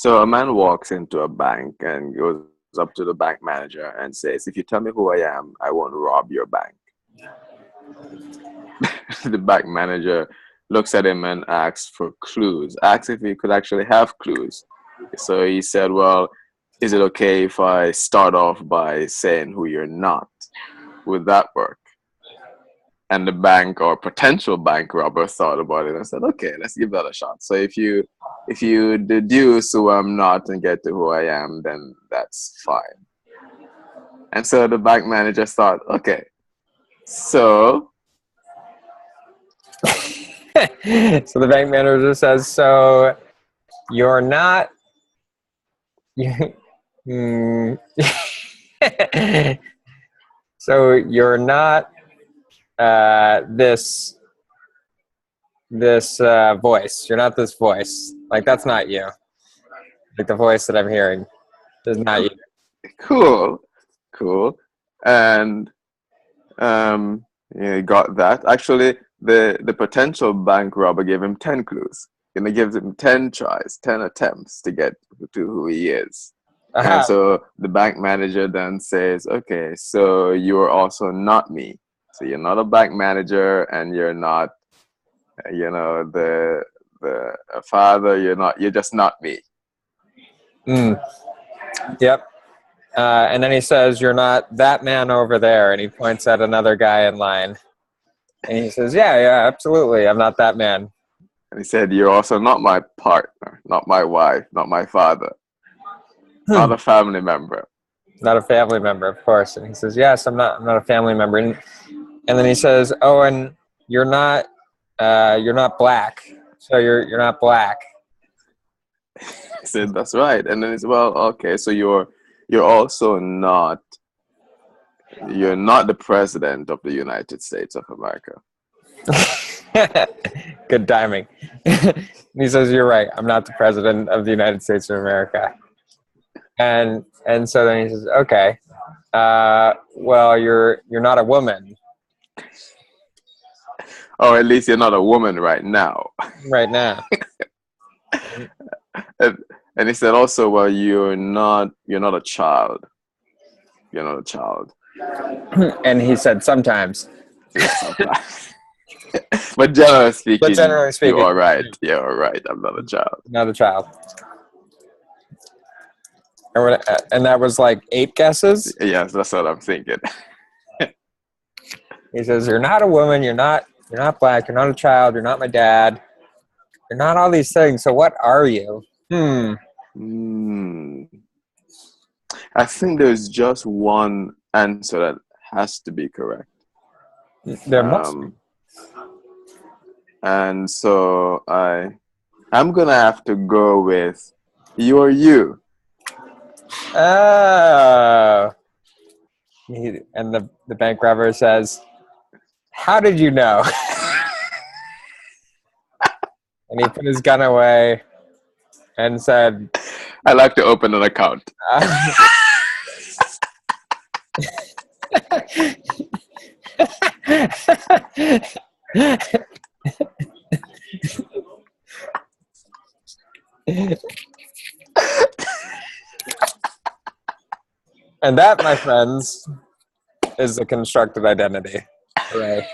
So a man walks into a bank and goes up to the bank manager and says, "If you tell me who I am, I won't rob your bank." The bank manager looks at him and asks for clues, asks if he could actually have clues. So he said, "Well, is it okay if I start off by saying who you're not? Would that work?" And the bank or potential bank robber thought about it and said, "Okay, let's give that a shot. So if you deduce who I'm not and get to who I am, then that's fine." And so the bank manager thought, "Okay, so So the bank manager says, "So you're not." Hmm. So you're not this voice. You're not this voice. Like that's not you. Like the voice that I'm hearing is not you. cool, cool." And yeah, he got that. Actually, the potential bank robber gave him 10 clues. And he gives him 10 tries, 10 attempts to get to who he is. And Aha. so the bank manager then says, "Okay, so you're also not me. So you're not a bank manager, and you're not, the father. You're just not me." Mm. Yep. And then he says, "You're not that man over there," and he points at another guy in line. And he says, "Yeah, yeah, absolutely. I'm not that man." And he said, "You're also not my partner, not my wife, not my father, not a family member." Not a family member, of course. And he says, "Yes, I'm not a family member." And then he says, "Oh, and you're not black. So you're not black." He said, "That's right." And then it's, "Well, okay, so you're also not you're not the president of the United States of America." Good timing. And he says, "You're right. I'm not the president of the United States of America." And so then he says, "Okay, well, you're not a woman Or at least you're not a woman right now. right now." and, and he said also, "Well, you're not a child. You're not a child." And he said, "Sometimes." Yeah, sometimes. But generally But speaking, generally you speaking, are right. You're all right. I'm not a child. not a child. And that was like 8 guesses. Yes, that's what I'm thinking. He says, "You're not a woman. You're not black. You're not a child. You're not my dad. You're not all these things. So what are you?" Hmm. I think there's just one answer that has to be correct. There must be. Um, and so I'm gonna have to go with "You're you." Oh. And the bank robber says, "How did you know?" And he put his gun away and said, I like to open an account. And that, my friends, is a constructed identity. Hooray.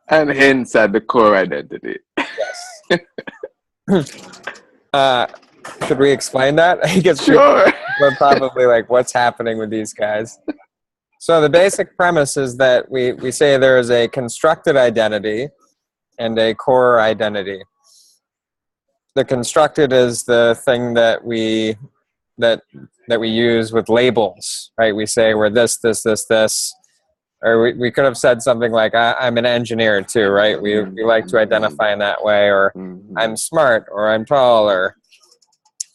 And hints at the core identity. Yes. Should we explain that? I guess Sure. we're probably like, what's happening with these guys? So the basic premise is that we say there is a constructed identity and a core identity. The constructed is the thing that we use with labels, right? We say we're this, this, this, this. Or we could have said something like, I'm an engineer too, right? We like to identify in that way, or I'm smart, or I'm tall, or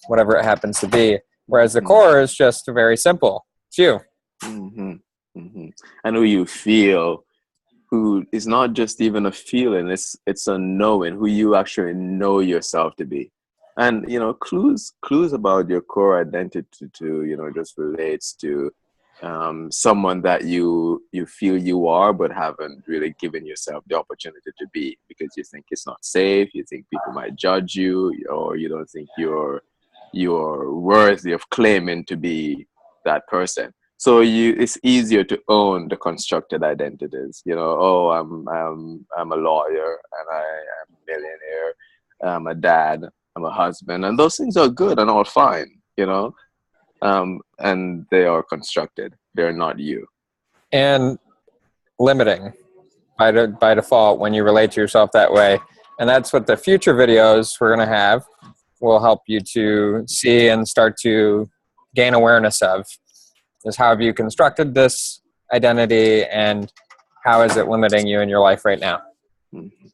whatever it happens to be. Whereas the core is just very simple. It's you. And who you feel, who is not just even a feeling, it's a knowing, who you actually know yourself to be. And clues about your core identity to just relates to someone that you feel you are, but haven't really given yourself the opportunity to be, because you think it's not safe, you think people might judge you, or you don't think you're worthy of claiming to be that person. So it's easier to own the constructed identities. You know, oh, I'm a lawyer, and I am a millionaire. I'm a dad. I'm a husband, and those things are good and all fine. You know, and they are constructed. They're not you. And limiting by default when you relate to yourself that way. And that's what the future videos we're going to have will help you to see and start to gain awareness of, is how have you constructed this identity and how is it limiting you in your life right now? Mhm.